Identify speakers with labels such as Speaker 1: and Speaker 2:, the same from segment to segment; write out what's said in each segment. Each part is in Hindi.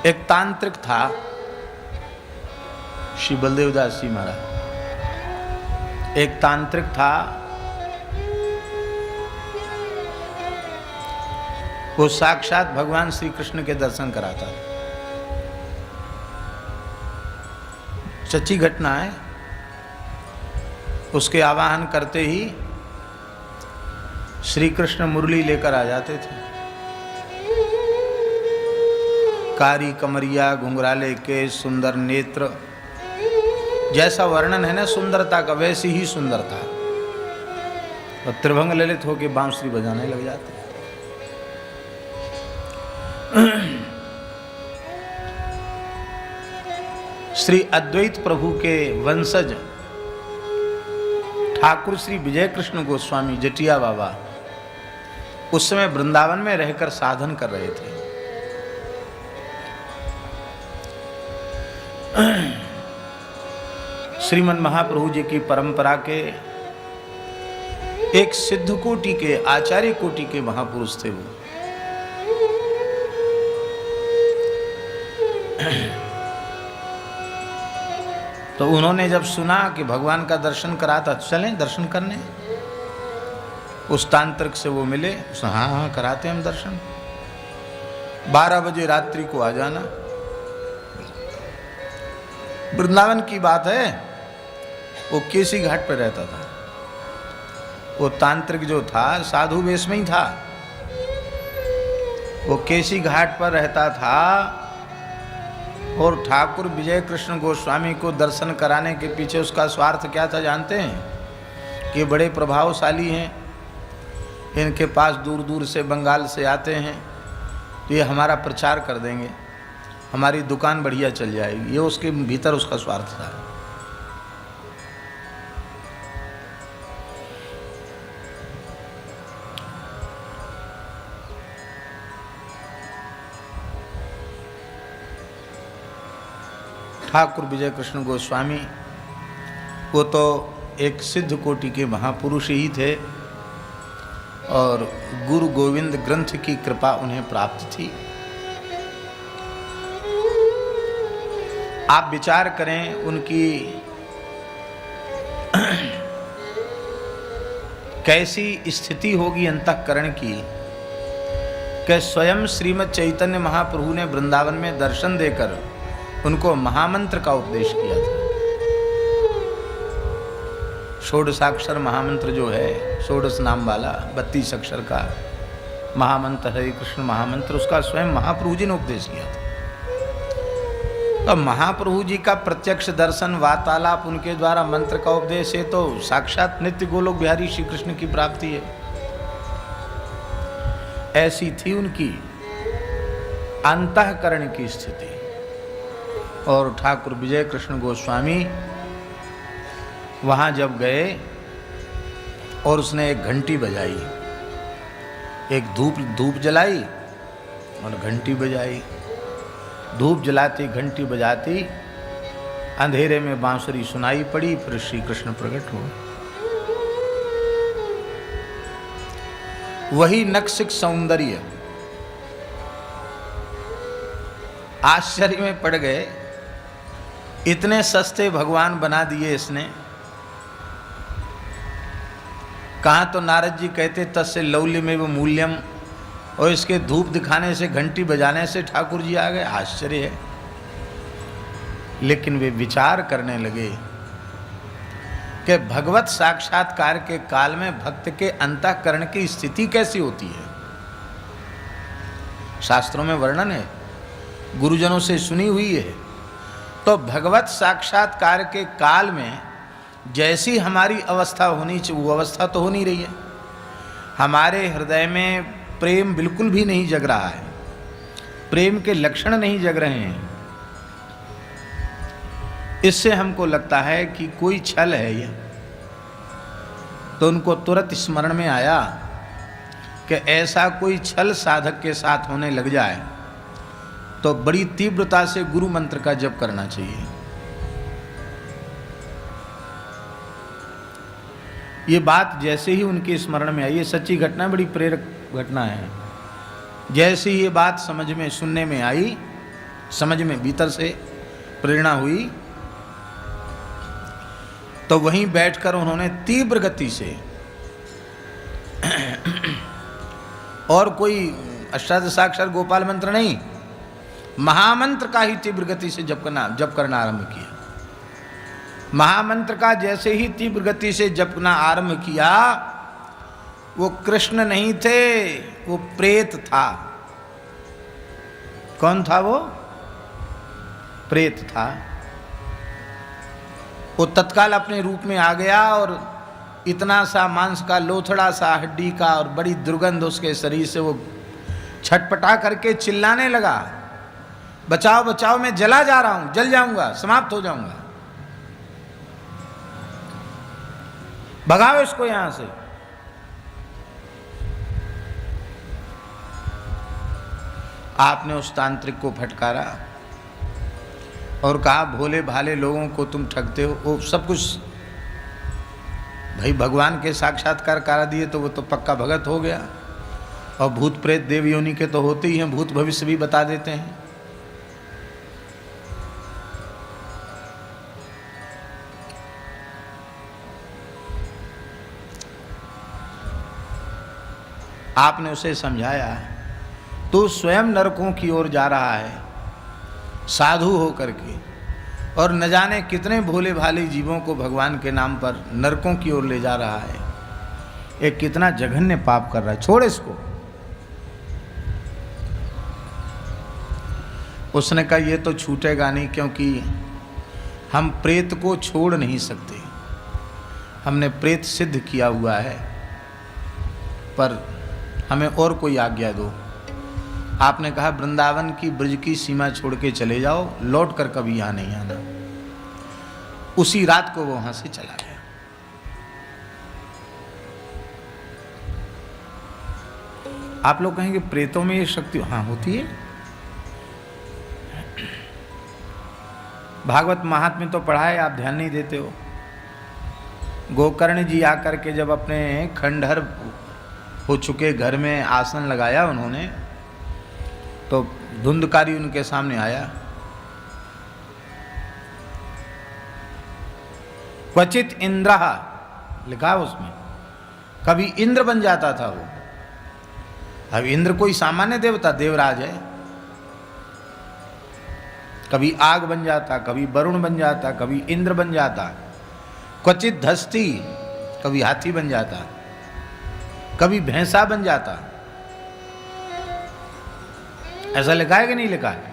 Speaker 1: एक तांत्रिक था श्री बलदेव दास जी महाराज। एक तांत्रिक था, वो साक्षात भगवान श्री कृष्ण के दर्शन कराता था। सच्ची घटना है। उसके आवाहन करते ही श्री कृष्ण मुरली लेकर आ जाते थे। कारी कमरिया, घुंघराले के, सुंदर नेत्र, जैसा वर्णन है ना सुंदरता का, वैसी ही सुंदरता। और त्रिभंग ललित होके बांसुरी बजाने लग जाते। श्री अद्वैत प्रभु के वंशज ठाकुर श्री विजय कृष्ण गोस्वामी जटिया बाबा उस समय वृंदावन में रहकर साधन कर रहे थे। श्रीमन महाप्रभु जी की परंपरा के एक सिद्ध कोटि के, आचार्य कोटि के महापुरुष थे वो। तो उन्होंने जब सुना कि भगवान का दर्शन कराता, चलें दर्शन करने। उस तांत्रिक से वो मिले, हाँ हाँ कराते हम दर्शन, 12 बजे रात्रि को आ जाना। वृंदावन की बात है, वो केसी घाट पर रहता था। वो तांत्रिक जो था साधु वेश में ही था। वो केसी घाट पर रहता था और ठाकुर विजय कृष्ण गोस्वामी को दर्शन कराने के पीछे उसका स्वार्थ क्या था जानते हैं? कि बड़े प्रभावशाली हैं, इनके पास दूर दूर से बंगाल से आते हैं, तो ये हमारा प्रचार कर देंगे, हमारी दुकान बढ़िया चल जाएगी। ये उसके भीतर उसका स्वार्थ था। ठाकुर विजय कृष्ण गोस्वामी वो तो एक सिद्ध कोटि के महापुरुष ही थे और गुरु गोविंद ग्रंथ की कृपा उन्हें प्राप्त थी। आप विचार करें उनकी कैसी स्थिति होगी अंतःकरण की कि स्वयं श्रीमद् चैतन्य महाप्रभु ने वृंदावन में दर्शन देकर उनको महामंत्र का उपदेश किया था। षोडशाक्षर महामंत्र जो है, षोडश नाम वाला 32 अक्षर का महामंत्र हरे कृष्ण महामंत्र, उसका स्वयं महाप्रभु जी ने उपदेश किया था। तो महाप्रभु जी का प्रत्यक्ष दर्शन, वार्तालाप, उनके द्वारा मंत्र का उपदेश है तो साक्षात नित्य गोलोक बिहारी श्री कृष्ण की प्राप्ति है। ऐसी थी उनकी अंतःकरण की स्थिति। और ठाकुर विजय कृष्ण गोस्वामी वहाँ जब गए और उसने एक घंटी बजाई, एक धूप जलाई और घंटी बजाई। धूप जलाती, घंटी बजाती, अंधेरे में बांसुरी सुनाई पड़ी, फिर श्री कृष्ण प्रकट हुए। वही नक्सिक सौंदर्य, आश्चर्य में पड़ गए। इतने सस्ते भगवान बना दिए इसने। कहाँ तो नारद जी कहते तस्य लौल्यमेव मूल्यम, और इसके धूप दिखाने से, घंटी बजाने से ठाकुर जी आ गए। आश्चर्य है। लेकिन वे विचार करने लगे कि भगवत साक्षात्कार के काल में भक्त के अंतःकरण की स्थिति कैसी होती है। शास्त्रों में वर्णन है, गुरुजनों से सुनी हुई है। तो भगवत साक्षात्कार के काल में जैसी हमारी अवस्था होनी चाहिए वो अवस्था तो हो नहीं रही है। हमारे हृदय में प्रेम बिल्कुल भी नहीं जग रहा है, प्रेम के लक्षण नहीं जग रहे हैं। इससे हमको लगता है कि कोई छल है ये। तो उनको तुरंत स्मरण में आया कि ऐसा कोई छल साधक के साथ होने लग जाए तो बड़ी तीव्रता से गुरु मंत्र का जप करना चाहिए। ये बात जैसे ही उनके स्मरण में आई, ये सच्ची घटना, बड़ी प्रेरक घटना है। जैसे ही ये बात समझ में, सुनने में आई समझ में भीतर से प्रेरणा हुई, तो वहीं बैठकर उन्होंने तीव्र गति से और कोई अष्टादशाक्षर गोपाल मंत्र नहीं, महामंत्र का ही तीव्र गति से जप करना आरंभ किया। महामंत्र का जैसे ही तीव्र गति से जपना आरंभ किया, वो कृष्ण नहीं थे, वो प्रेत था। कौन था वो? प्रेत था। वो तत्काल अपने रूप में आ गया और इतना सा मांस का लोथड़ा सा हड्डी का और बड़ी दुर्गंध उसके शरीर से वो छटपटा करके चिल्लाने लगा, बचाओ बचाओ, मैं जला जा रहा हूं, जल जाऊंगा, समाप्त हो जाऊंगा, भगाओ इसको यहां से। आपने उस तांत्रिक को फटकारा और कहा, भोले भाले लोगों को तुम ठगते हो। वो सब कुछ भाई भगवान के साक्षात्कार करा दिए तो वो तो पक्का भगत हो गया, और भूत प्रेत देव योनि के तो होते ही हैं, भूत भविष्य भी बता देते हैं। आपने उसे समझाया, तू स्वयं नरकों की ओर जा रहा है साधु हो करके, और न जाने कितने भोले भाले जीवों को भगवान के नाम पर नरकों की ओर ले जा रहा है। एक कितना जघन्य पाप कर रहा है, छोड़ इसको। उसने कहा, ये तो छूटेगा नहीं, क्योंकि हम प्रेत को छोड़ नहीं सकते, हमने प्रेत सिद्ध किया हुआ है, पर हमें और कोई आज्ञा दो। आपने कहा, वृंदावन की ब्रज की सीमा छोड़ के चले जाओ, लौट कर कभी यहाँ नहीं आना। उसी रात को वो वहां से चला गया। आप लोग कहेंगे प्रेतों में ये शक्ति, हाँ होती है। भागवत महात्म्य तो पढ़ा है, आप ध्यान नहीं देते हो। गोकर्ण जी आकर के जब अपने खंडहर हो चुके घर में आसन लगाया उन्होंने, तो धुंधकारी उनके सामने आया। क्वचित इंद्र लिखा उसमें, कभी इंद्र बन जाता था वो। अब इंद्र कोई सामान्य देवता, देवराज है, कभी आग बन जाता, कभी वरुण बन जाता, कभी इंद्र बन जाता। क्वचित धस्ती, कभी हाथी बन जाता, कभी भैंसा बन जाता। ऐसा लिखा है कि नहीं लिखा है?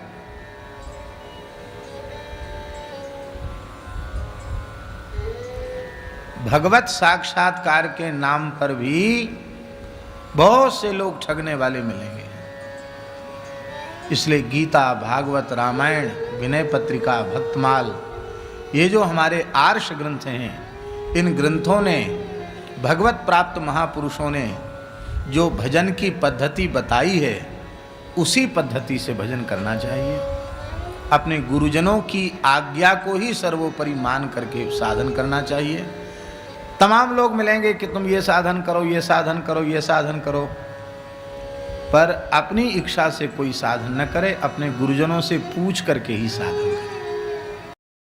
Speaker 1: भगवत साक्षात्कार के नाम पर भी बहुत से लोग ठगने वाले मिलेंगे। इसलिए गीता, भागवत, रामायण, विनय पत्रिका, भक्तमाल, ये जो हमारे आर्ष ग्रंथ हैं, इन ग्रंथों ने, भगवत प्राप्त महापुरुषों ने जो भजन की पद्धति बताई है, उसी पद्धति से भजन करना चाहिए। अपने गुरुजनों की आज्ञा को ही सर्वोपरि मान करके साधन करना चाहिए। तमाम लोग मिलेंगे कि तुम ये साधन करो, ये साधन करो, ये साधन करो, पर अपनी इच्छा से कोई साधन न करे, अपने गुरुजनों से पूछ करके ही साधन